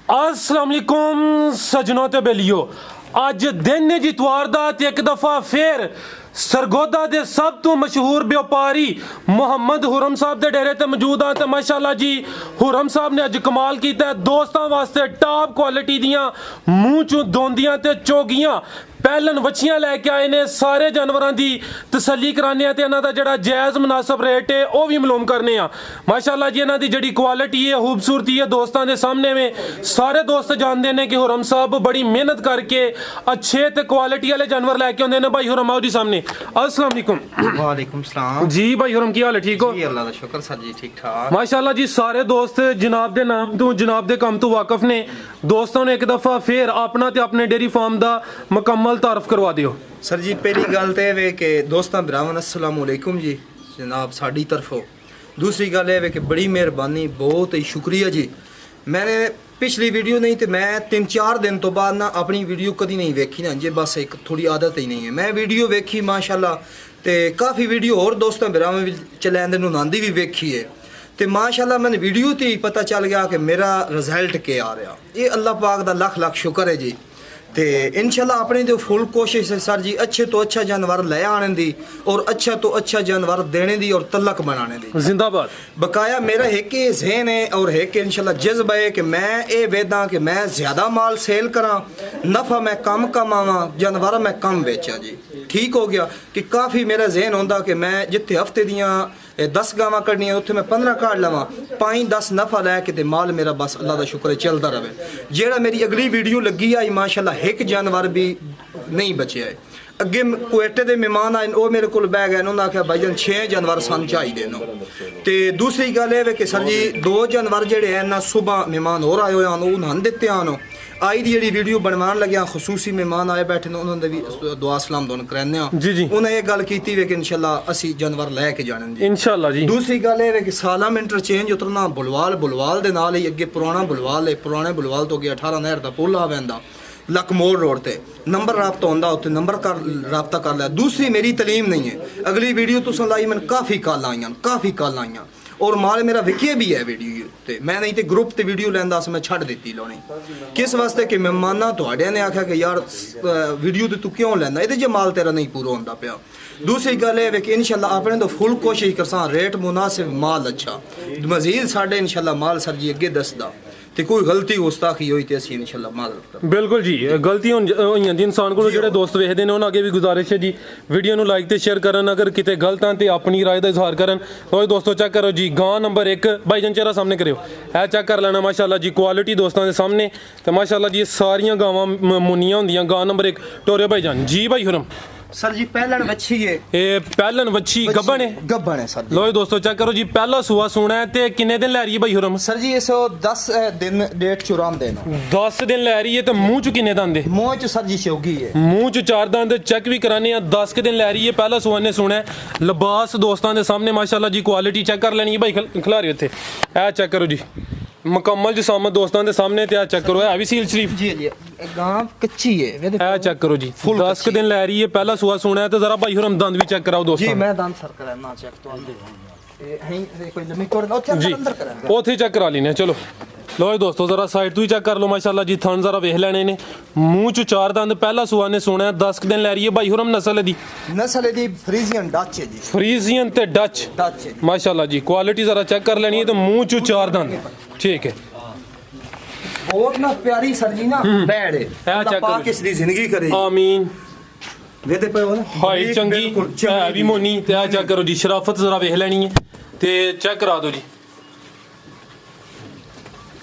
अस्सलाम वालेकुम सजनों ते बेलियो अज दिन है जितवार दा ते एक दफा फिर सरगोदा दे सब तो मशहूर व्यापारी मुहम्मद हुरम साहब दे डेरे ते मौजूद हाँ। तो माशाल्लाह जी हुरम साहब ने अज कमाल किया है। दोस्तों वास्ते टॉप क्वालिटी दियां मूँह चों दोंदियां ते चोगियां पैलन वछियां लैके आए ने। सारे जानवरों की तसली कराने ते इन्हां दा जिहड़ा जायज़ मुनासब रेट है वह भी मालूम करने आ। माशाल्लाह जी इन्हां दी जिहड़ी क्वालिटी है खूबसूरती है दोस्तों के सामने में सारे दोस्त जानते हैं कि हुरम साहब बड़ी मेहनत करके अच्छे ते क्वालिटी वाले जानवर लैके आते हैं। भाई हुरम आओ जी सामने। अस्सलाम वालेकुम। वालेकुम सलाम जी भाई हुरम की हाल है? ठीक हो? जी अल्लाह दा शुक्र सर जी ठीक ठाक। माशाल्लाह जी सारे दोस्त जनाब दे नाम तो जनाब दे काम तो वाकफ ने। दोस्तों ने एक दफा फिर अपना ते अपने डेयरी फार्म दा मुकम्मल तारफ करवा दियो। सर जी पहली गल तो यह कि दोस्तों भरावन अस्सलाम वालेकुम जी जनाब साड़ी तरफों। दूसरी गल यह कि बड़ी मेहरबानी बहुत ही शुक्रिया जी। मैंने पिछली वीडियो नहीं तो मैं 3-4 दिन तो बाद ना अपनी वीडियो कभी नहीं वेखी ना जी, बस एक थोड़ी आदत ही नहीं है। मैं वीडियो वेखी माशाल्लाह तो काफ़ी वीडियो और दोस्तों भरावन भी चलैंदे नुनांदी भी वेखी है तो माशाल्लाह मैंने वीडियो तो ही पता चल गया कि मेरा रिजल्ट क्या आ रहा। ये अल्लाह पाक दा लख लख शुक्र है जी। तो इंशाल्लाह अपनी तो फुल कोशिश है सर जी अच्छे तो अच्छा जानवर ले आने दी और अच्छा तो अच्छा जानवर देने दी और तलक बनाने दी। जिंदाबाद। बकाया मेरा एक ही जहन है और एक इंशाल्लाह जज्बा है कि मैं ये वेदा कि मैं ज़्यादा माल सेल करा, नफ़ा मैं कम कमावा, जानवर मैं कम बेचा जी। ठीक हो गया कि काफ़ी मेरा जहन होंदा कि मैं जिथे हफ्ते दियाँ 10 गावां कढ़नियां उत्थे मैं 15 काट लवां 5-10 नफा लैके ते माल मेरा बस अल्लाह दा शुक्र है चलता रहे। जेड़ा मेरी अगली वीडियो लगी आई माशाल्लाह एक जानवर भी नहीं बचे है। अगे कुएटे दे मेहमान आए वो मेरे को बह गए उन्होंने आख्या भाई जान 6 जानवर सन चाहिए नो। तो दूसरी गल है कि सर जी 2 जानवर जेडे हैं ना सुबह मेहमान और आए हुए हैं उन्होंने दिते हैं। आई दी जी वीडियो बनवान लगे खसूसी मेहमान आए बैठे ने उन्होंने भी दुआ सलाम दोनों कराने जी जी उन्हें ये गल की कि इंशाल्लाह असी जानवर लैके जाने जी इंशाल्लाह जी। दूसरी गल है कि सालम इंटरचेंज उतरना बुलवाल दे नाल ही अगे पुराना बुलवाल है। पुराने बुलवाल तो अगे 18 नहर दा पुल आ वैंदा लकमोड़ रोड ते नंबर राबता होंदा उत्थे नंबर कर राबता कर लिया। दूसरी मेरी तलीम नहीं है अगली वीडियो तुसां लाई मैंने काफ़ी कॉल आईयां और माल मेरा विकिया भी है वीडियो ते मैं नहीं तो ग्रुप ते वीडियो लैंदा मैं छड्ड दित्ती लाउणी किस वास्ते कि मेहमाना तुहाडे ने आख्या कि यार वीडियो ते तू क्यों लैंदा इहदे च माल तेरा नहीं पूरा होंदा पिया। दूसरी गल है कि इंशाल्लाह अपने तो फुल कोशिश करसां रेट मुनासिब माल अच्छा मजीद साढ़े इंशाल्लाह माल सर जी अगे दसदा ते कोई गलती गुस्ताखी होई ते असीं इंशाल्लाह माल बिल्कुल जी गलती होईयां जी इंसान को जेडे दोस्त वेखदे ने उन्हां अगे भी गुजारिश है जी वीडियो नु लाइक ते शेयर करन अगर किते गलत हां ते अपनी राय दा इजहार करन। तो दोस्तों चेक करो जी गां नंबर 1 भाईजान चेहरा सामने करियो है चेक कर लेना माशाल्लाह जी क्वालिटी दोस्तों के सामने। तो माशाल्लाह जी सारियां गावां मुनियां होंदियां गां नंबर 1 टोरियो भाईजान जी। भाई हुरम सर जी पहलन वच्छी है ये पहलन वच्छी गब्बन है सर जी। लो दोस्तों चेक करो जी पहला सुआ सोना है ते किन्ने दिन लै रही है भाई हुरम? सर जी इस 10 दिन डेट चुराम देना 10 दिन लै रही है तो मुंह च किन्ने दंद? मुंह च सर जी चौगी है मुंह च 4 दंद चेक भी कराने 10 दिन लै रही है। पहला सुआ ने सुना है लिबास दोस्तों के सामने माशाल्लाह जी क्वालिटी चेक कर लेनी है भाई खिलारी उत्थे ऐ चेक करो जी मुकम्मल जिसामत दोस्तों के सामने ते चेक करो है भी सील शरीफ जी जी गां कच्ची है ए चेक करो जी 10 दिन लै रही है पहला सुआ सुना है तो जरा भाई हुरम दंद भी चेक कराओ दोस्तों। जी मैं दंद सर कराना चेक तो कोई लिमिट कोड जी ओथे चेक करा लेने चलो। लो दोस्तों जरा साइड तो ही चेक कर लो माशाल्लाह जी थन जरा वेख लेने ने मुंह च 4 दंद पहला सुआ ने सुना है 10 दिन लै रही है भाई हुरम नस्ल दी फ्रीजियन डच है जी फ्रीजियन ते डच माशाल्लाह जी क्वालिटी जरा चेक कर लेनी है तो मुंह च 4 दंद ठीक है बहुत ना प्यारी सर जी ना बैड है पाक इसदी जिंदगी करे आमीन वेदे पे हो ना हाई चंगी है भी मोनी ते आ चेक करो जी शराफत जरा वेख लेनी है ते चेक करा दो जी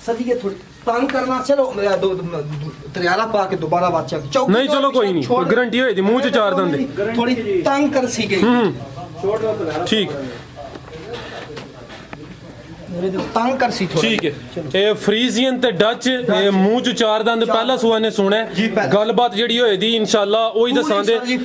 सर जी ये थोड़ी तंग करना चलो तरियाला पा के दोबारा बात चेक नहीं चलो कोई नहीं गारंटी होई थी मुंह च 4 दंद थोड़ी तंग कर सी गई ठीक तंग कर सी थोड़ा ठीक है ये फ्रीजियन ते डच ये मुंह च 4 दंद पहला सुआ ने सुना है गलबात जेडी होई दी इंशाल्लाह ओही दसांदे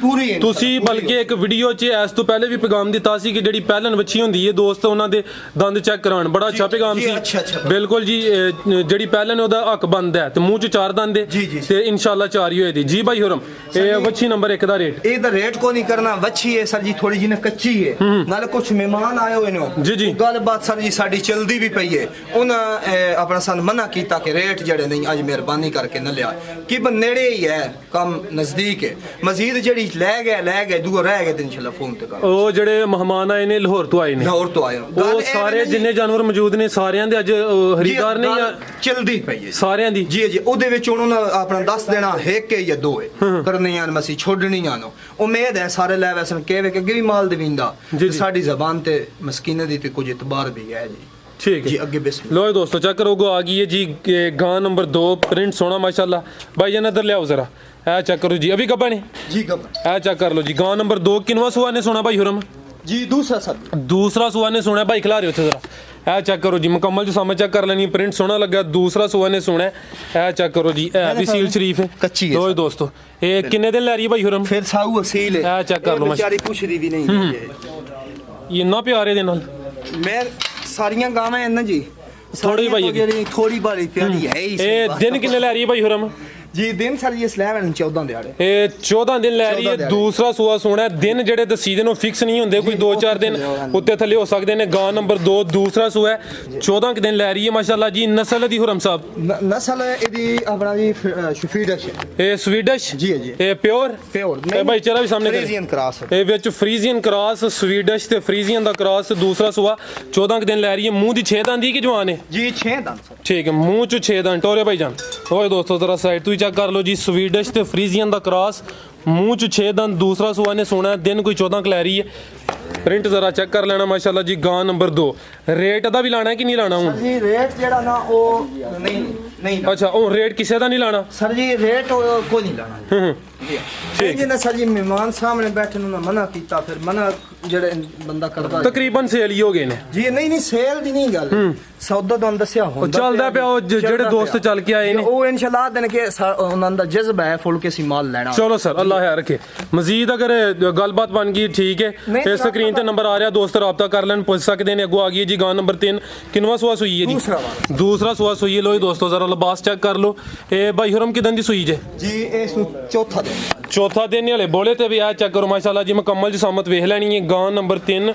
तुसी बल्कि एक वीडियो च इस तो पहले भी पैगाम दिता सी कि जेडी पहलन वच्छी होंदी है दोस्त उन्हां दे दंद चेक करान बड़ा अच्छा पैगाम सी बिल्कुल जी जेडी पहलन ओदा हक बंद है ते मुंह च 4 दंद ते इंशाल्लाह 4 ही होई दी जी। भाई हुरम ये वच्छी नंबर 1 दा रेट ए दा रेट को नहीं करना वच्छी है सर जी थोड़ी जी ने कच्ची है नाले कुछ मेहमान आए हुए ने जी जी गलबात सर जी साडी चल ਚਲਦੀ ਵੀ ਪਈ ਹੈ ਉਹਨਾਂ ਆਪਣਾ ਸਾਨੂੰ ਮਨਾ ਕੀਤਾ ਕਿ ਰੇਟ ਜਿਹੜੇ ਨਹੀਂ ਅੱਜ ਮਿਹਰਬਾਨੀ ਕਰਕੇ ਨਾ ਲਿਆ ਕਿ ਨੇੜੇ ਹੀ ਹੈ ਕੰਮ ਨਜ਼ਦੀਕ ਹੈ ਮਜ਼ੀਦ ਜਿਹੜੀ ਲੈ ਗਏ ਦੂਰ ਰਹਿ ਗਏ ਤੇ ਇਨਸ਼ਾਅੱਲਾ ਫੋਨ ਤੇ ਕਰ ਉਹ ਜਿਹੜੇ ਮਹਿਮਾਨ ਆਏ ਨੇ ਲਾਹੌਰ ਤੋਂ ਆਏ ਨੇ ਲਾਹੌਰ ਤੋਂ ਆਏ ਉਹ ਸਾਰੇ ਜਿੰਨੇ ਜਾਨਵਰ ਮੌਜੂਦ ਨੇ ਸਾਰਿਆਂ ਦੇ ਅੱਜ ਖਰੀਦਦਾਰ ਨੇ ਜਾਂ ਚਲਦੀ ਪਈ ਹੈ ਸਾਰਿਆਂ ਦੀ ਜੀ ਉਹਦੇ ਵਿੱਚ ਉਹਨਾਂ ਆਪਣਾ ਦੱਸ ਦੇਣਾ ਹੈ ਕਿ ਜਾਂ ਦੋ ਹੈ ਕਰਨੀਆਂ ਮਸੀਂ ਛੋੜਣੀਆਂ ਨੂੰ ਉਮੀਦ ਹੈ ਸਾਰੇ ਲੈ ਵੈਸਨ ਕਹਵੇ ਕਿ ਅੱਗੇ ਵੀ ਮਾਲ ਦੇਵਿੰਦਾ ਸਾਡੀ ਜ਼ਬਾਨ ਤੇ ਮਸਕੀਨੇ ਦੀ ਤੇ ਕੁਝ ਇਤਬਾਰ ਵੀ ਹੈ ਜੀ ठीक है जी आगे बिस्मिल्लाह लो दोस्तों चेक करो आ गई है जी गां नंबर 2 प्रिंट सोना माशाल्लाह भाई जान इधर ले आओ जरा ए चेक करो जी अभी कब्बा ने जी कब्बा ए चेक कर लो जी गां नंबर 2 किनवा सुआ ने सोना भाई हुरम जी दूसरा सब दूसरा सुआ ने सोना भाई खिला रहे हो जरा ए चेक करो जी मुकम्मल जो सामने चेक कर लेनी प्रिंट सोना लगा दूसरा सुआ ने सोना ए चेक करो जी ए भी सील शरीफ है कच्ची है लो दोस्तों ये कितने दिन ले रही है भाई हुरम फिर साऊ असील है ए चेक कर लो बेचारी पुछदी भी नहीं है ये ना प्यारे दे नाल मैं सारियां गावां हैं ना जी थोड़ी भाई थोड़ी बारी प्यारी है ये दिन कितने ले रही है भाई हुरम जी दिन सर ये स्लैब 14 ਦਿਹਾੜੇ ਇਹ 14 ਦਿਨ ਲੈ ਰਹੀ ਹੈ ਦੂਸਰਾ ਸੂਆ ਸੋਣਾ ਦਿਨ ਜਿਹੜੇ ਦਸੀਦੇ ਨੂੰ ਫਿਕਸ ਨਹੀਂ ਹੁੰਦੇ ਕੋਈ 2-4 ਦਿਨ ਉੱਤੇ ਥੱਲੇ ਹੋ ਸਕਦੇ ਨੇ ਗਾਂ ਨੰਬਰ 2 ਦੂਸਰਾ ਸੂਆ ਹੈ 14 ਕਿ ਦਿਨ ਲੈ ਰਹੀ ਹੈ ਮਾਸ਼ਾਅੱਲਾ ਜੀ ਨਸਲ ਦੀ ਹੁਰਮ ਸਾਹਿਬ ਨਸਲ ਇਹਦੀ ਆਪਣਾ ਜੀ ਸਵੀਡਿਸ਼ ਇਹ ਸਵੀਡਿਸ਼ ਜੀ ਜੀ ਇਹ ਪਿਓਰ ਨਹੀਂ ਭਾਈ ਚਰਾ ਵੀ ਸਾਹਮਣੇ ਫਰੀਜ਼ੀਅਨ ਕ੍ਰਾਸ ਇਹ ਵਿੱਚ ਫਰੀਜ਼ੀਅਨ ਕ੍ਰਾਸ ਸਵੀਡਿਸ਼ ਤੇ ਫਰੀਜ਼ੀਅਨ ਦਾ ਕ੍ਰਾਸ ਦੂਸਰਾ ਸੂਆ 14 ਕਿ ਦਿਨ ਲੈ ਰਹੀ ਹੈ ਮੂੰਹ ਦੀ 6 ਦੰਦ ਦੀ ਕਿ ਜਵਾਨ ਹੈ ਜੀ 6 ਦੰਦ ਠੀਕ ਹੈ ਮੂੰਹ ਚ 6 ਦੰਦ ਟੋਰੇ ਭਾਈ ਜਾਨ ਓਏ ਦੋਸਤੋ ਜ਼ਰਾ ਸਾਈਡ ਤੋਂ ਹੀ ਚੈੱਕ ਕਰ ਲਓ ਜੀ ਸਵੀਡਿਸ਼ ਤੇ ਫਰੀਜ਼ੀਅਨ ਦਾ ਕ੍ਰਾਸ ਮੂੰਹ ਚ 6 ਦੰਦ ਦੂਸਰਾ ਸੂਆ ਨੇ ਸੋਣਾ ਦਿਨ ਕੋਈ 14 ਕ ਲੈ ਰਹੀ ਹੈ ਪ੍ਰਿੰਟ ਜ਼ਰਾ ਚੈੱਕ ਕਰ ਲੈਣਾ ਮਾਸ਼ਾਅੱਲਾ ਜੀ ਗਾਂ ਨੰਬਰ 2 ਰੇਟ ਦਾ ਵੀ ਲਾਣਾ ਕਿ ਨਹੀਂ ਲਾਣਾ ਹੁਣ ਜੀ ਰੇਟ ਜਿਹੜਾ ਨਾ ਉਹ ਨਹੀਂ ਅੱਛਾ ਉਹ ਰੇਟ ਕਿਸੇ ਦਾ ਨਹੀਂ ਲਾਣਾ ਸਰ ਜੀ ਰੇਟ ਕੋਈ ਨਹੀਂ ਲਾਣਾ ਠੀਕ ਹੈ ਨਾ ਸਰ ਜੀ ਮਹਿਮਾਨ ਸਾਹਮਣੇ ਬੈਠੇ ਨੂੰ ਮਨਾ ਕੀਤਾ ਫਿਰ ਮਨਾ ਜਿਹੜੇ ਬੰਦਾ ਕਰਦਾ ਤਕਰੀਬਨ ਸੇਲ ਹੀ ਹੋ ਗਏ ਨੇ ਜੀ ਨਹੀਂ ਸੇਲ ਦੀ ਨਹੀਂ ਗੱਲ ਸੌਦਾ ਤੁਹਾਨੂੰ ਦੱਸਿਆ ਹੁੰਦਾ ਚੱਲਦਾ ਪਿਆ ਉਹ ਜਿਹੜੇ ਦੋਸਤ ਚੱਲ ਕੇ ਆਏ ਨੇ ਉਹ ਇਨਸ਼ਾਅੱਲਾ ਦਿਨ ਕੇ ਉਹਨਾਂ ਦਾ ਜਜ਼ਬਾ ਹੈ ਫੁੱਲ ਕੇ ਸੀ ਮਾਲ ਲੈਣਾ ਚਲੋ ਸਰ ਅੱਲਾਹ ਖੈਰ ਰੱਖੇ ਮਜ਼ੀਦ ਅਗਰ ਗੱਲਬਾਤ ਬਣ ਗਈ ਠੀਕ ਹੈ ਇਸ ਸਕਰੀਨ ਤੇ ਨੰਬਰ ਆ ਰਿਹਾ ਦੋਸਤ ਰਾਬਤਾ ਕਰ ਲੈਣ ਪੁੱਛ ਸਕਦੇ ਨੇ ਅੱਗੋਂ ਆ ਗਈ ਜੀ ਗਾਂ ਨੰਬਰ 3 ਕਿੰਨਵਾ ਸੂਆ ਸੂਈ ਹੈ ਜੀ ਦੂਸਰਾ ਸੂਆ ਸੂਈ ਹੈ ਲੋ ਦੋਸਤੋ ਜ਼ਰਾ ਲਿਬਾਸ ਚੈੱਕ ਕਰ ਲੋ ਇਹ ਭਾਈ ਹੁਰਮ ਕਿਦਾਂ ਦੀ ਸੂਈ ਜੇ ਜੀ ਇਸ ਨੂੰ ਚੌਥਾ ਦਿਨ ਵਾਲੇ ਬੋਲੇ ਤੇ ਵੀ ਆ ਚੈੱਕ ਕਰੋ ਮਾਸ਼ਾਅੱਲਾ ਜੀ ਮੁਕੰਮਲ ਜੀ ਸਾਮਤ ਵੇਖ ਲੈਣੀ ਹੈ ਗਾਂ ਨੰਬਰ 3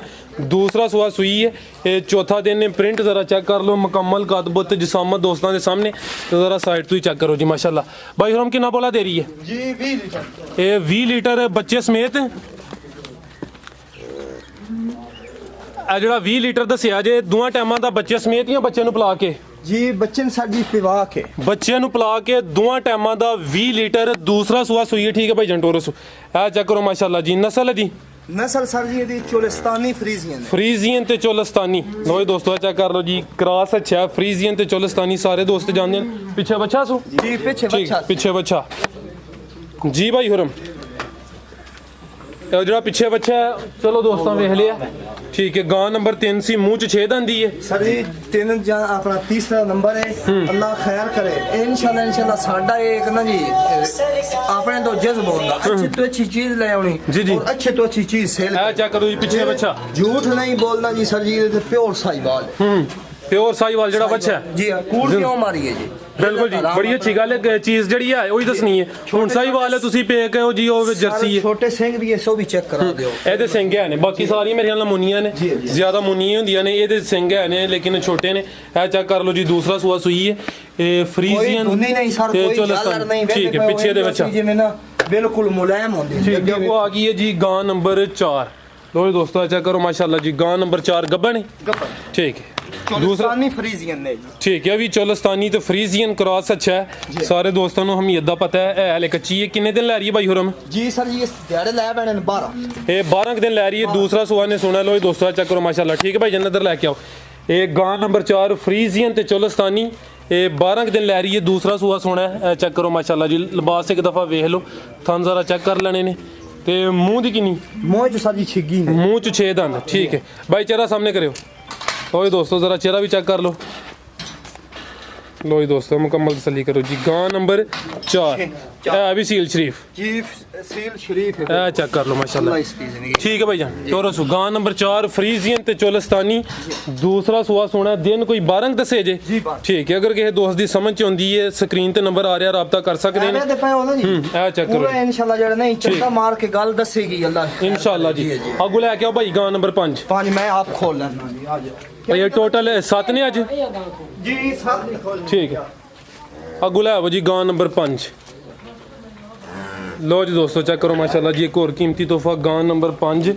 ਦੂਸਰਾ ਸੂਆ ਸੂਈ ਹੈ ਇਹ ਚੌਥਾ ਦਿਨ ਨੇ ਪ੍ਰਿੰਟ ਜ਼ਰਾ ਚੈੱਕ ਕਰ ਲੋ ਮੁਕੰਮਲ ਕਦਬਤ ਜਿਸਾਮਤ ਦੋਸਤਾਂ ਦੇ ਸਾਹਮਣੇ ਜ਼ਰਾ ਸਾਈਡ ਤੋਂ ਹੀ ਚੈੱਕ ਕਰੋ ਜੀ ਮਾਸ਼ਾਅੱਲਾ ਭਾਈ ਹੁਰਮ ਕਿੰਨਾ ਬੋਲਾ ਦੇ ਰਹੀ ਹੈ ਜੀ 20 ਲੀਟਰ ਇਹ 20 ਲੀਟਰ ਬੱਚੇ ਸਮੇਤ ਆ ਜਿਹੜਾ 20 ਲੀਟਰ ਦੱਸਿਆ ਜੇ ਦੋਵਾਂ ਟਾਈਮਾਂ ਦਾ ਬੱਚੇ ਸਮੇਤ ਜਾਂ ਬੱਚੇ ਨੂੰ ਪਿਲਾ ਕੇ ਜੀ ਬੱਚੇ ਨੂੰ ਸਾਡੀ ਪਿਵਾ ਕੇ ਬੱਚਿਆਂ ਨੂੰ ਪਿਲਾ ਕੇ ਦੋਵਾਂ ਟਾਈਮਾਂ ਦਾ 20 ਲੀਟਰ ਦੂਸਰਾ ਸੂਆ ਸੂਈ ਹੈ ਠੀਕ ਹੈ ਭਾਈ ਜੰਟੋਰਸ ਆ ਚੈੱਕ ਕਰੋ ਮਾਸ਼ਾਅੱਲਾ ਜੀ ਨਸਲ ਦੀ ਨਸਲ ਸਰ ਜੀ ਇਹਦੀ ਚੋਲਿਸਤਾਨੀ ਫਰੀਜ਼ੀਅਨ ਤੇ ਚੋਲਿਸਤਾਨੀ ਲੋ ਦੋਸਤੋ ਚੈੱਕ ਕਰ ਲਓ ਜੀ ਕ੍ਰਾਸ ਅੱਛਾ ਫਰੀਜ਼ੀਅਨ ਤੇ ਚੋਲਿਸਤਾਨੀ ਸਾਰੇ ਦੋਸਤ ਜਾਣਦੇ ਨੇ ਪਿੱਛੇ ਬੱਚਾ ਸੂ ਜੀ ਪਿੱਛੇ ਬੱਚਾ ਜੀ ਭਾਈ ਹੁਰਮ ਇਹ ਜਿਹੜਾ ਪਿੱਛੇ ਬੱਚਾ ਚਲੋ ਦੋਸਤਾਂ ਵੇਖ ਲਿਆ ਠੀਕ ਹੈ ਗਾਂ ਨੰਬਰ 3 ਸੀ ਮੂੰਹ ਚ 6 ਦੰਦੀ ਹੈ ਸਰ ਜੀ 3 ਜਾਂ ਆਪਣਾ ਤੀਸਰਾ ਨੰਬਰ ਹੈ ਅੱਲਾਹ ਖੈਰ ਕਰੇ ਇਨਸ਼ਾਅੱਲਾ ਸਾਡਾ ਇੱਕ ਨਾ ਜੀ ਆਪਣੇ ਤੋਂ ਜਜ਼ਬ ਹੁੰਦਾ ਅੱਛੀ ਤੋਂ ਅੱਛੀ ਚੀਜ਼ ਲੈ ਆਉਣੀ ਔਰ ਅੱਛੀ ਤੋਂ ਅੱਛੀ ਚੀਜ਼ ਸੇਲ ਆ ਚੈੱਕ ਕਰੋ ਜੀ ਪਿੱਛੇ ਬੱਚਾ ਝੂਠ ਨਹੀਂ ਬੋਲਣਾ ਜੀ ਸਰ ਜੀ ਇਹ ਤੇ ਪਿਓਰ ਸਾਈਵਾਲ ਹੈ ਪਿਓਰ ਸਾਈਵਾਲ ਜਿਹੜਾ ਬੱਚਾ ਜੀ ਕੂੜ ਕਿਉਂ ਮਾਰੀ ਹੈ ਜੀ ਬਿਲਕੁਲ ਜੀ ਬੜੀ ਅੱਛੀ ਗੱਲ ਹੈ ਚੀਜ਼ ਜਿਹੜੀ ਹੈ ਉਹੀ ਦੱਸਣੀ ਹੈ ਹੁਣ ਸਾਈਵਾਲ ਹੈ ਤੁਸੀਂ ਪੇ ਕਹੋ ਜੀ ਉਹ ਜਰਸੀ ਹੈ ਛੋਟੇ ਸਿੰਘ ਵੀ ਐਸੋ ਵੀ ਚੈੱਕ ਕਰਾ ਦਿਓ ਇਹਦੇ ਸਿੰਘ ਹੈ ਨੇ ਬਾਕੀ ਸਾਰੀਆਂ ਮੇਰੇ ਨਾਲ ਮੁੰਨੀਆਂ ਨੇ ਜ਼ਿਆਦਾ ਮੁੰਨੀਆਂ ਹੁੰਦੀਆਂ ਨੇ ਇਹਦੇ ਸਿੰਘ ਹੈ ਨੇ ਲੇਕਿਨ ਛੋਟੇ ਨੇ ਇਹ ਚੈੱਕ ਕਰ ਲਓ ਜੀ ਦੂਸਰਾ ਸੂਆ ਸੂਈ ਹੈ ਇਹ ਫਰੀਜ਼ੀਅਨ ਤੇ ਚੋਲਿਸਤਾਨ ਠੀਕ ਹੈ ਪਿੱਛੇ ਦੇ ਬੱਚਾ ਜਿਵੇਂ ਨਾ ਬਿਲਕੁਲ ਮੁਲਾਇਮ ਹੁੰਦੀ ਠੀਕ ਹੈ ਉਹ ਆ ਗਈ ਹੈ ਜੀ ਗਾਂ ਨੰਬਰ 4 ਲੋ ਦੋਸਤੋ ਚੈੱਕ ਕਰੋ ਮਾਸ਼ਾਅੱਲਾ ਜੀ ਗਾਂ ਨੰਬਰ 4 ਗੱਬਣ ਹੈ ਠੀਕ ਹੈ ਚੋਲਿਸਤਾਨੀ ਫਰੀਜ਼ੀਅਨ ਨੇ ਜੀ ਠੀਕ ਹੈ ਵੀ ਚੋਲਿਸਤਾਨੀ ਤੇ ਫਰੀਜ਼ੀਅਨ ਕ੍ਰਾਸ ਅੱਛਾ ਹੈ ਸਾਰੇ ਦੋਸਤਾਂ ਨੂੰ ਹਮੀਅਤ ਦਾ ਪਤਾ ਹੈ ਇਹ ਹਲੇ ਕੱਚੀ ਹੈ ਕਿੰਨੇ ਦਿਨ ਲੈ ਰਹੀ ਹੈ ਭਾਈ ਹੁਰਮ ਜੀ ਸਰ ਜੀ ਇਸ ਦਿਹਾੜੇ ਲੈ ਪੈਣੇ ਨੇ 12 ਇਹ 12 ਦਿਨ ਲੈ ਰਹੀ ਹੈ ਦੂਸਰਾ ਸੂਆ ਨੇ ਸੋਣਾ ਲੋ ਦੋਸਤੋ ਚੈੱਕ ਕਰੋ ਮਾਸ਼ਾਅੱਲਾ ਠੀਕ ਹੈ ਭਾਈ ਜੰਨਦਰ ਲੈ ਕੇ ਆਓ ਇਹ ਗਾਂ ਨੰਬਰ 4 ਫਰੀਜ਼ੀਅਨ ਤੇ ਚੋਲਿਸਤਾਨੀ ਇਹ 12 ਦਿਨ ਲੈ ਰਹੀ ਹੈ ਦੂਸਰਾ ਸੂਆ ਸੋਣਾ ਹੈ ਚੈੱਕ ਕਰੋ ਮਾਸ਼ਾਅੱਲਾ ਜੀ ਲਿਬਾਸ ਇੱਕ ਦਫਾ ਵੇਖ ਲਓ ਥਣ ਜ਼ਰਾ ਚੈੱਕ ਕਰ ਲੈਣੇ ਨੇ ਤੇ ਮੂੰਹ ਦੀ ਕਿੰਨੀ ਮੂੰਹ ਚ ਸਾਡੀ ਛਿੱਗੀ ਨੇ ਮੂੰਹ ਚ 6 ਦੰਦ ਠੀਕ ਹੈ ਭਾਈ ਚਿਹਰਾ ਸਾਹਮਣੇ ਕਰਿਓ ਓਏ ਦੋਸਤੋ ਜ਼ਰਾ ਚਿਹਰਾ ਵੀ ਚੈੱਕ ਕਰ ਲਓ लो जी दोस्तों मुकम्मल तसल्ली करो जी गां नंबर 4 है भी सील शरीफ जी सील शरीफ है चेक कर लो माशाल्लाह ठीक है भाई जान चोरस गां नंबर 4 फ्रीजियन ते चोलिस्तानी दूसरा सुआ सोना दिन कोई 12 दसे जे ठीक है अगर किसी दोस्त दी समझ च होंदी है स्क्रीन ते नंबर आ रहा राब्ता कर सकदे ने चेक करो इंशाल्लाह जड़ा नहीं चक्का मार के गल दसेगी अल्लाह इंशाल्लाह जी अगू लेके आओ भाई गां नंबर 5 मैं आप खोल लेना जी आ जाओ ਭਾਈ ਇਹ ਟੋਟਲ 7 ਨੇ ਅੱਜ ਜੀ सब खोल ठीक है अगू लै आवो जी गां नंबर 5 लो जी दोस्तों चेक करो माशाल्लाह जी एक और कीमती तोहफा गां नंबर 5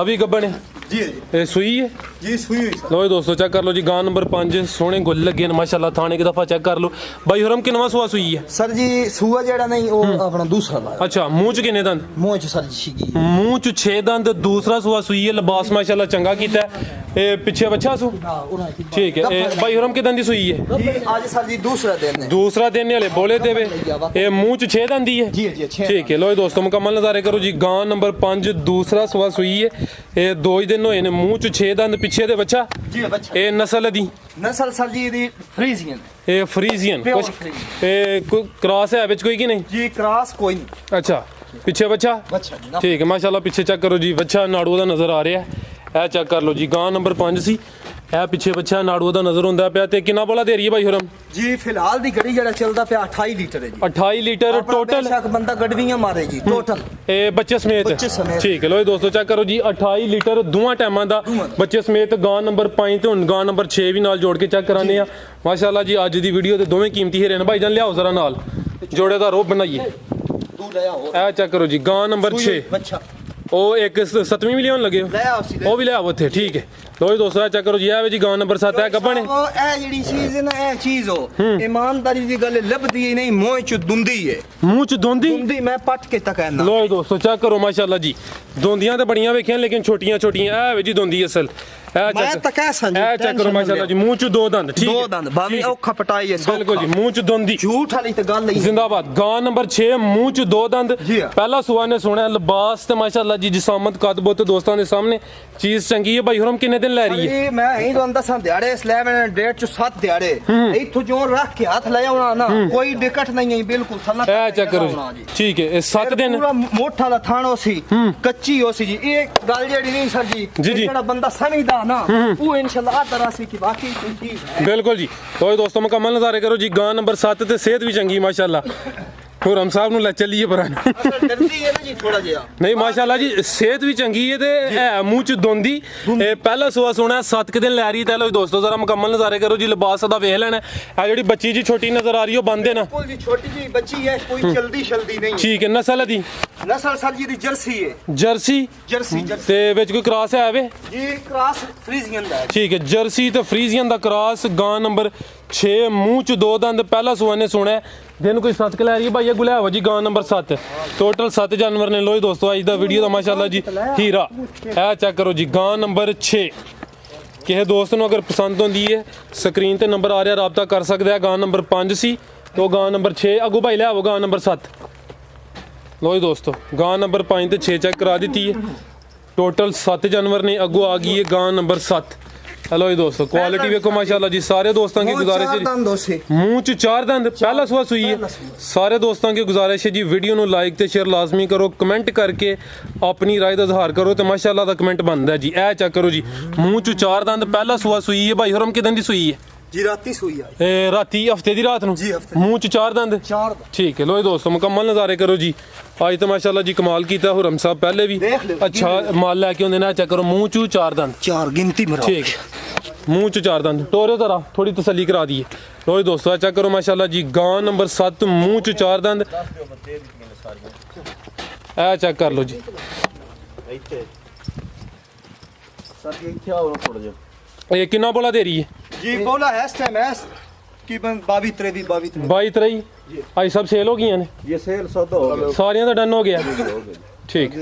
अभी गब्बन है जी ये सुई है जी सुई हुई सर। लो जी दोस्तों चेक कर लो जी गां नंबर 5 सोने गुल लगे ने माशाल्लाह थाने की दफा चेक कर लो भाई हुरम किनवा सुआ सुई है सर जी सूआ जेड़ा नहीं वो अपना दूसरा लाया अच्छा मुंह च किन्ने दंद मुंह च सर जी शिगी मुंह च 6 दंद दूसरा सुआ सुई है लिबास माशाल्लाह चंगा कीता है ये पीछे बच्चा सु ठीक है ये भाई हुरम किदां दी सुई है जी आज सर जी दूसरा दिन है दूसरा देने वाले बोले देवे ये मुंह च 6 दंद ही है जी जी छह ठीक है लो जी दोस्तों मुकम्मल नज़ारे करो जी गां नंबर 5 दूसरा सुआ सुई है ये 2 ही दिन होए ने मुंह च 6 दंद पीछे दे बच्चा जी बच्चा ये नस्ल दी नस्ल सर जी दी फ्रीजियन ये फ्रीजियन Pure कुछ Frisian। ये कोई क्रॉस है विच कोई की नहीं जी क्रॉस कोई नहीं अच्छा पीछे बच्चा बच्चा जी ना। ठीक है माशाल्लाह पीछे चेक करो जी बच्चा नाड़ू ਦਾ ਨਜ਼ਰ ਆ ਰਿਹਾ ਹੈ ਇਹ ਚੈੱਕ ਕਰ ਲਓ ਜੀ ਗਾਂ ਨੰਬਰ 5 ਸੀ ਇਹ ਪਿੱਛੇ ਬੱਚਾ ਨਾੜੂ ਦਾ ਨਜ਼ਰ ਹੁੰਦਾ ਪਿਆ ਤੇ ਕਿੰਨਾ ਬੋਲਾ ਦੇ ਰਹੀ ਹੈ ਭਾਈ ਹੁਰਮ जी फिलहाल दी गड़ी जेड़ा चलदा पिया 28 लीटर है जी 28 ਲੀਟਰ ਟੋਟਲ बेशक बंदा गड़वियां मारे जी टोटल ਇਹ ਬੱਚੇ ਸਮੇਤ ਬੱਚੇ ਸਮੇਤ। ਠੀਕ ਹੈ ਲੋ ਜੀ ਦੋਸਤੋ ਚੈੱਕ ਕਰੋ ਜੀ 28 ਲੀਟਰ ਦੋਵਾਂ ਟਾਈਮਾਂ ਦਾ ਬੱਚੇ ਸਮੇਤ ਗਾਂ ਨੰਬਰ 5 ਤੇ ਹੁਣ ਗਾਂ ਨੰਬਰ 6 ਵੀ ਨਾਲ ਜੋੜ ਕੇ ਚੈੱਕ ਕਰਾਨੇ ਆ ਮਾਸ਼ਾਅੱਲਾ ਜੀ ਅੱਜ ਦੀ ਵੀਡੀਓ ਤੇ ਦੋਵੇਂ ਕੀਮਤੀ ਹੀਰੇ ਨੇ ਭਾਈ ਜਾਨ ਲਿਆਓ ਜ਼ਰਾ ਨਾਲ ਜੋੜੇ ਦਾ ਰੋਬ ਬਣਾਈਏ तू ले आओ ਇਹ ਚੈੱਕ ਕਰੋ ਜੀ ਗਾਂ ਨੰਬਰ 6 बच्चा ਉਹ ਇੱਕ 7ਵੀਂ ਵੀ ਲਿਆਉਣ ਲੱਗੇ ਹੋ ले आओ सीधे ਉਹ ਵੀ ਲਿਆਓ ਉੱਥੇ ਠੀਕ ਹੈ ਲੋ ਜੀ ਦੋਸਤੋ ਇਹ ਚੈੱਕ ਕਰੋ ਜੀ ਇਹ ਵੀ ਜੀ ਗਾਂ ਨੰਬਰ 7 ਹੈ ਗੱਬਣ ਹੈ ਉਹ ਇਹ ਜਿਹੜੀ ਚੀਜ਼ ਹੈ ਨਾ ਇਹ ਚੀਜ਼ ਹੋ ਇਮਾਨਦਾਰੀ ਦੀ ਗੱਲ ਲੱਭਦੀ ਹੀ ਨਹੀਂ ਮੂੰਹ ਚ ਦੁੰਦੀ ਹੈ ਮੂੰਹ ਚ ਦੋਂਦੀ ਦੁੰਦੀ ਮੈਂ ਪੱਟ ਕੇ ਤਾਂ ਕਹਿਣਾ ਲੋ ਜੀ ਦੋਸਤੋ ਚੈੱਕ ਕਰੋ ਮਾਸ਼ਾਅੱਲਾ ਜੀ ਦੋਂਦੀਆਂ ਤੇ ਬੜੀਆਂ ਵੇਖੀਆਂ ਲੇਕਿਨ ਛੋਟੀਆਂ ਛੋਟੀਆਂ ਇਹ ਵੇ ਜੀ ਦੋਂਦੀ ਅਸਲ ਇਹ ਮੈਂ ਤਾਂ ਕਹਿ ਸਕਦਾ ਇਹ ਚੈੱਕ ਕਰੋ ਮਾਸ਼ਾਅੱਲਾ ਜੀ ਮੂੰਹ ਚ ਦੋ ਦੰਦ ਠੀਕ ਦੋ ਹੈ ਦੰਦ ਭਾਵੇਂ ਔਖਾ ਪਟਾਈ ਹੈ ਬਿਲਕੁਲ ਜੀ ਮੂੰਹ ਚ ਦੋਂਦੀ ਝੂਠ ਵਾਲੀ ਤਾਂ ਗੱਲ ਨਹੀਂ ਜ਼ਿੰਦਾਬਾਦ ਗਾਂ ਨੰਬਰ 6 ਮੂੰਹ ਚ ਦੋ ਦੰਦ ਜੀ ਹਾਂ। ਪਹਿਲਾ ਸੁਆ ਨੇ ਸੁਣਿਆ ਲਿਬਾਸ ਤੇ ਮਾਸ਼ਾਅੱਲਾ ਜੀ ਜਿਸਾਮਤ ਕਦਬਤ ਦੋਸਤਾਂ ਦੇ ਸਾਹਮਣੇ ਚੀਜ਼ ਚੰਗੀ ਹੈ ਭਾਈ ਹੁਰਮ ਕਿੰਨੇ ਦਿਨ ਲੈ ਰਹੀ ਹੈ ਇਹ ਮੈਂ ਹੀ ਤੁਹਾਨੂੰ ਦੱਸਾਂ ਦਿਹਾੜੇ 11 ਡੇਟ ਚ 7 ਦਿਹਾੜੇ ਇੱਥੋਂ ਜੋ ਰੱਖ ਕੇ ਹੱਥ ਲੈ ਆਉਣਾ ਨਾ ਕੋਈ ਦਿੱਕਤ ਨਹੀਂ ਹੈ ਬਿਲਕੁਲ ਥੱਲਾ ਇਹ ਚੈੱਕ ਕਰੋ ਜੀ ਠੀਕ ਹੈ ਇਹ 7 ਦਿਨ ਪੂਰਾ ਮੋਠਾ ਦਾ ਥਾਣੋ ਸੀ ਕੱਚੀ ਹੋ ਸੀ ਜੀ ਇਹ ਗੱਲ ਜਿਹੜੀ ਨਹੀਂ ਸਰ ਜੀ ਜੀ, ਜੀ। ਜਿਹੜਾ ਬੰਦਾ ਸਮਝਦਾ ਨਾ ਉਹ ਇਨਸ਼ਾਅੱਲਾ ਆ ਤਰ੍ਹਾਂ ਸੀ ਕਿ ਵਾਕਈ ਕੋਈ ਚੀਜ਼ ਹੈ ਬਿਲकुल ਜੀ ਲੋ ਦੋਸਤੋ ਮੁਕੰਮਲ ਨਜ਼ਾਰੇ ਕਰੋ ਜੀ ਗਾਂ ਨੰਬਰ 7 ਤੇ ਸਿਹਤ ਵੀ ਚੰਗੀ ਮਾਸ਼ਾਅੱਲਾ ਹੁਰਮ ਸਾਹਿਬ ਨੂੰ ਲੈ ਚੱਲੀਏ ਪਰਾਂ ਅਸਲ ਡਰਦੀ ਹੈ ਨਾ ਜੀ ਥੋੜਾ ਜਿਹਾ ਨਹੀਂ ਮਾਸ਼ਾਅੱਲਾ ਜੀ ਸਿਹਤ ਵੀ ਚੰਗੀ ਹੈ ਤੇ ਇਹ ਮੂੰਹ ਚ ਦੋਂਦੀ ਇਹ ਪਹਿਲਾ ਸੁਆ ਸੋਣਾ 7 ਦਿਨ ਲੈ ਰਹੀ ਤੇ ਲੋ ਦੋਸਤੋ ਜ਼ਰਾ ਮੁਕੰਮਲ ਨਜ਼ਾਰੇ ਕਰੋ ਜੀ ਲਿਬਾਸ ਦਾ ਵੇਖ ਲੈਣਾ ਇਹ ਜਿਹੜੀ ਬੱਚੀ ਜੀ ਛੋਟੀ ਨਜ਼ਰ ਆ ਰਹੀ ਉਹ ਬੰਦ ਹੈ ਨਾ ਬਿਲਕੁਲ ਜੀ ਛੋਟੀ ਜੀ ਬੱਚੀ ਹੈ ਕੋਈ ਜਲਦੀ ਸ਼ਲਦੀ ਨਹੀਂ ਠੀਕ ਹੈ ਨਸਲ ਦੀ ਨਸਲ ਸਰ ਜੀ ਦੀ ਜਰਸੀ ਹੈ ਜਰਸੀ ਜਰਸੀ ਤੇ ਵਿੱਚ ਕੋਈ ਕ੍ਰਾਸ ਹੈ ਵੇ ਜੀ ਕ੍ਰਾਸ ਫਰੀਜ਼ੀਅਨ ਦਾ ਹੈ ਠੀਕ ਹੈ ਜਰਸੀ ਤੇ ਫਰੀਜ਼ੀਅਨ ਦਾ ਕ੍ਰਾਸ ਗਾਂ ਨੰਬਰ 6 ਮੂੰਹ ਚ ਦੋ ਦੰਦ ਪਹਿਲਾ ਸੁਆ ਨੇ ਸੁਣਿਆ ਦਿਨ ਕੋਈ 7 ਲੈ ਰਹੀ ਹੈ ਭਾਈ ਇਹ ਗੁਲਾਵਾ ਜੀ ਗਾਂ ਨੰਬਰ 7 ਟੋਟਲ 7 ਜਾਨਵਰ ਨੇ ਲੋ ਜੀ ਦੋਸਤੋ ਅੱਜ ਦਾ ਵੀਡੀਓ ਦਾ ਮਾਸ਼ਾਅੱਲਾ ਜੀ ਹੀਰਾ ਇਹ ਚੈੱਕ ਕਰੋ ਜੀ ਗਾਂ ਨੰਬਰ 6 ਕਿਸੇ ਦੋਸਤ ਨੂੰ ਅਗਰ ਪਸੰਦ ਹੁੰਦੀ ਹੈ ਸਕਰੀਨ ਤੇ ਨੰਬਰ ਆ ਰਿਹਾ ਰਾਬਤਾ ਕਰ ਸਕਦਾ ਹੈ ਗਾਂ ਨੰਬਰ 5 ਸੀ ਤੋਂ ਗਾਂ ਨੰਬਰ 6 ਅਗੂ ਭਾਈ ਲੈ ਆਵੋ ਗਾਂ ਨੰਬਰ 7 ਲੋ ਜੀ ਦੋਸਤੋ ਗਾਂ ਨੰਬਰ 5 ਤੇ 6 ਚੈੱਕ ਕਰਾ ਦਿੱਤੀ ਹੈ ਟੋਟਲ 7 ਜਾਨਵਰ ਨੇ ਅੱਗੋਂ ਆ ਗਈ ਹੈ ਗਾਂ ਨੰਬਰ 7 हेलो जी दोस्तों क्वालिटी देखो माशाल्लाह जी सारे दोस्तों की गुजारिश है मुंह च 4 दंद पहला सुआ सुई है सारे दोस्तों की गुजारिश है जी वीडियो नु लाइक ते शेयर लाजमी करो कमेंट करके अपनी राय दा इजहार करो ते माशाल्लाह दा कमेंट बनदा है जी ए चेक करो जी मुंह च 4 दंद पहला सुआ सुई है भाई हुरम किदन दी सुई है जी राती सुई आई ए राती हफ्ते दी रात नु जी, हफ्ते मुंह च 4 दंद चार ठीक है लो जी दोस्तों मुकम्मल नज़ारे करो जी आज तो माशाल्लाह जी कमाल कीता हुरम साहब पहले भी देख लो, अच्छा माल लेके आंदे ना चेक करो मुंह च 4 दंद चार गिनती में ठीक मुंह च 4 दंद टोरे जरा थोड़ी तसल्ली करा दी है लो जी दोस्तों चेक करो माशाल्लाह जी गां नंबर 7 मुंह च 4 दंद ए चेक कर लो जी सर ये क्या हो थोड़ा जो ये कितना बोला दे रही है जी बोला है इस टाइम है कि 22 23 22 23 आज सब सेल हो गई ने ये सेल सौदा हो गया सारियां तो डन हो गया ठीक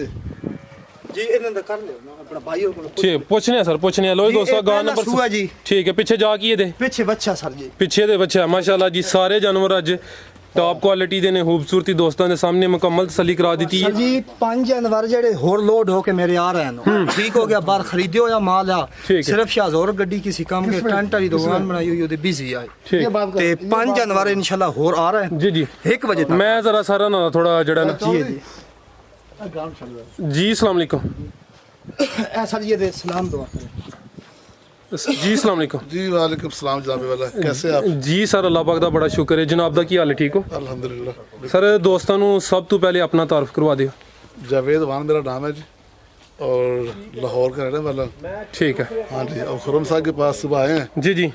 जी इन्होंने तो कर लियो ना अपना भाइयों को ठीक पूछने सर पूछने लो जी दोस्तों गां नंबर सुआ जी ठीक है पीछे जा की दे पीछे बच्चा सर जी ਪਿੱਛੇ ਦੇ ਬੱਚਾ ਮਾਸ਼ਾਅੱਲਾ ਜੀ ਸਾਰੇ ਜਾਨਵਰ ਅੱਜ ਟਾਪ ਕੁਆਲਿਟੀ ਦੇ ਨੇ ਖੂਬਸੂਰਤੀ ਦੋਸਤਾਂ ਦੇ ਸਾਹਮਣੇ ਮੁਕੰਮਲ ਤਸੱਲੀ ਕਰਾ ਦਿੱਤੀ ਹੈ सर जी 5 जानवर जेड़े होर लोड होके मेरे आ रहे हैं ठीक हो गया बाहर खरीदे होया माल आ ठीक है। सिर्फ शाहजोर गड्डी किसी काम के टेंट वाली दुकान बनाई हुई ओदे बिजी आए ठीक ते 5 जानवर इंशाल्लाह होर आ रहे हैं जी जी 1 बजे तक मैं जरा सारा ना थोड़ा जड़ा ना जी जी अस्सलाम वालेकुम ए सर ये दे सलाम दुआ जी अस्सलाम वालेकुम जी वालेकुम सलाम जनाबे वाला कैसे आप जी सर अल्लाह पाक ਦਾ ਬੜਾ ਸ਼ੁਕਰ ਹੈ ਜਨਾਬ ਦਾ ਕੀ ਹਾਲ ਹੈ ਠੀਕ ਹੋ अल्हम्दुलिल्लाह ਸਰ ਦੋਸਤਾਂ ਨੂੰ ਸਭ ਤੋਂ ਪਹਿਲੇ ਆਪਣਾ ਤਾਰਫ ਕਰਵਾ ਦਿਓ जावेद वान मेरा नाम है जी और लाहौर का रहने वाला। ठीक है हाँ जी, और खुरम साहब के पास सुबह आए हैं। जी जी,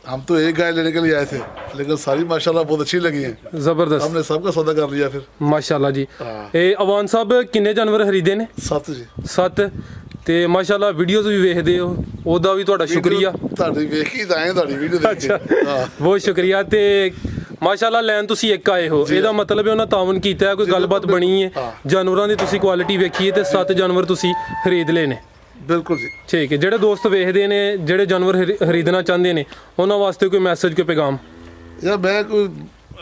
हम तो एक गाय लेने के लिए आए थे, लेकिन सारी माशाल्लाह बहुत अच्छी लगी हैं। ਜ਼ਬਰਦਸਤ हमने सबका सौदा कर लिया फिर। ਮਾਸ਼ਾਅੱਲਾ ਜੀ। ਹਾਂ। ਇਹ ਅਵਾਨ ਸਾਹਿਬ ਕਿੰਨੇ ਜਾਨਵਰ ਖਰੀਦੇ ਨੇ? 7 ਜੀ। 7 ਤੇ ਮਾਸ਼ਾਅੱਲਾ ਵੀਡੀਓਜ਼ ਵੀ ਵੇਖਦੇ ਹੋ, ਉਹਦਾ ਵੀ ਤੁਹਾਡਾ ਸ਼ੁਕਰੀਆ। ਤੁਹਾਡੀ ਵੇਖ ਕੇ ਤਾਂ ਆਏ ਤੁਹਾਡੀ ਵੀਡੀਓ ਦੇਖ ਅੱਛਾ, ਕੇ। ਹਾਂ। ਬਹੁਤ ਸ਼ੁਕਰੀਆ। ਤੇ ਮਾਸ਼ਾਅੱਲਾ ਲੈਣ ਤੁਸੀਂ ਇੱਕ ਆਏ ਹੋ, ਇਹਦਾ ਮਤਲਬ ਹੈ ਉਹਨਾਂ ਤਾਵਨ ਕੀਤਾ ਹੈ, ਕੋਈ ਗੱਲਬਾਤ ਬਣੀ ਹੈ, ਜਾਨਵਰਾਂ ਦੀ ਤੁਸੀਂ ਕੁਆਲਿਟੀ ਵੇਖੀ ਹੈ ਤੇ 7 ਜਾਨਵਰ ਤੁਸੀਂ ਖਰੀਦ ਲਏ ਨੇ। ਬਿਲਕੁਲ ਜੀ। ਠੀਕ ਹੈ, ਜਿਹੜੇ ਦੋਸਤ ਵੇਖਦੇ ਨੇ, ਜਿਹੜੇ ਜਾਨਵਰ ਖਰੀਦਣਾ ਚਾਹੁੰਦੇ ਨੇ, ਉਹਨਾਂ ਵਾਸਤੇ ਕੋਈ ਮੈਸੇਜ, ਕੋਈ ਪੈਗਾਮ? ਯਾਰ ਮੈਂ ਕੋਈ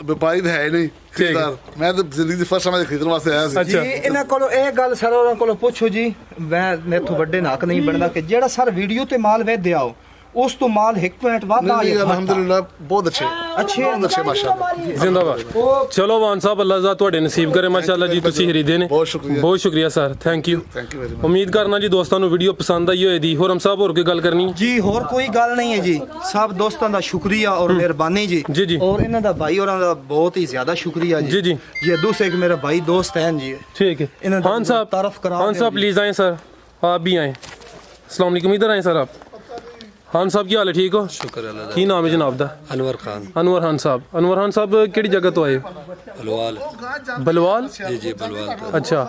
ਵਪਾਰੀ ਤਾਂ ਹੈ ਨਹੀਂ ਖਰੀਦਦਾਰ, ਮੈਂ ਤਾਂ ਜ਼ਿੰਦਗੀ ਦੀ ਫਸਟ ਟਾਈਮ ਖਰੀਦਣ ਵਾਸਤੇ ਆਇਆ ਸੀ। ਅੱਛਾ। ਜੀ ਇਹਨਾਂ ਕੋਲੋਂ ਇਹ ਗੱਲ ਸਰ ਉਹਨਾਂ ਕੋਲੋਂ ਪੁੱਛੋ ਜੀ, ਮੈਂ ਮੇਥੋਂ ਵੱਡੇ ਨੱਕ ਨਹੀਂ ਬਣਦਾ ਕਿ ਜਿਹੜਾ ਸਰ ਵੀਡੀਓ ਤੇ ਮਾਲ ਵੇਚਦੇ ਆਓ ਉਸ ਤੋਂ ਮਾਲ 1 ਪੁਆਇੰਟ ਵੱਧ ਆ ਨਹੀਂ, ਅਲਹਮਦੁਲਿਲਾ ਬਹੁਤ ਅੱਛੇ ਅੱਛੇ ਬਹੁਤ ਅੱਛੇ ਮਾਸ਼ਾਅੱਲਾ। ਜ਼ਿੰਦਾਬਾਦ। ਚਲੋ ਵਾਨ ਸਾਹਿਬ, ਅੱਲਾਹ ਜ਼ਾਤ ਤੁਹਾਡੇ ਨਸੀਬ ਕਰੇ ਮਾਸ਼ਾਅੱਲਾ ਜੀ, ਤੁਸੀਂ ਖਰੀਦੇ ਨੇ। ਬਹੁਤ ਸ਼ੁਕਰੀਆ। ਬਹੁਤ ਸ਼ੁਕਰੀਆ sir, thank you. Thank you very much. ਉਮੀਦ ਕਰਨਾ ਜੀ ਦੋਸਤਾਂ ਨੂੰ ਵੀਡੀਓ ਪਸੰਦ ਆਈ ਹੋਏਗੀ। ਹੋਰਮ ਸਾਹਿਬ ਹੋਰ ਕੋਈ ਗੱਲ ਕਰਨੀ? ਜੀ ਹੋਰ ਕੋਈ ਗੱਲ ਨਹੀਂ ਹੈ ਜੀ, ਸਭ ਦੋਸਤਾਂ ਦਾ ਸ਼ੁਕਰੀਆ ਔਰ ਮਿਹਰਬਾਨੀ ਜੀ। ਜੀ ਜੀ। ਔਰ ਇਹਨਾਂ ਦਾ ਭਾਈ ਹੋਰਾਂ ਦਾ ਬਹੁਤ ਹੀ ਜ਼ਿਆਦਾ ਸ਼ੁਕਰੀਆ ਜੀ। जी जी। ये दूसरे एक मेरा भाई दोस्त हैं जी। ठीक है इन्हें खान साहब, तारफ करा खान दें साहब जी। प्लीज आए सर, आप भी आए। अस्सलाम वालेकुम, इधर आए सर आप। खान साहब की हाल है? ठीक हो? शुक्र अल्लाह दा। की नाम है जनाब दा? अनवर खान अनवर खान साहब। अनवर खान साहब किहड़ी जगह तो आए हो? बलवाल। बलवाल। जी जी बलवाल तो। अच्छा,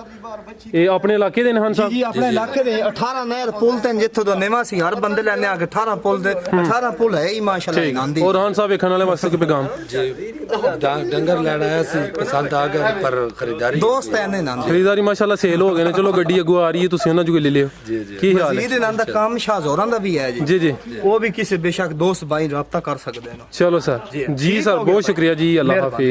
ये अपने इलाके दे ने खान जी साहब? अपने इलाके दे 18 नहर पुल ते जिथों तो नेवा सी हर बंदे लेने आके 18 पुल दे 18 पुल है ही माशाल्लाह ठीक। इनाम दी। और खान साहब वेखण वाले वास्ते कोई पैगाम? डंगर लैन आया सी, पसंद आ गया पर खरीदारी दोस्त है ने नाम खरीदारी माशाल्लाह सेल हो गए ने। चलो गड्डी अगो आ रही है, तुसीं उन्हां चों कोई ले लियो। जी जी। की हाल है? मजीद इनाम दा काम शाहजोरां दा भी है जी। जी जी। वो भी किसी बेशक दोस्त भाई राब्ता कर सकते हैं। चलो सर जी सर, बहुत शुक्रिया जी, अल्लाह हाफिज।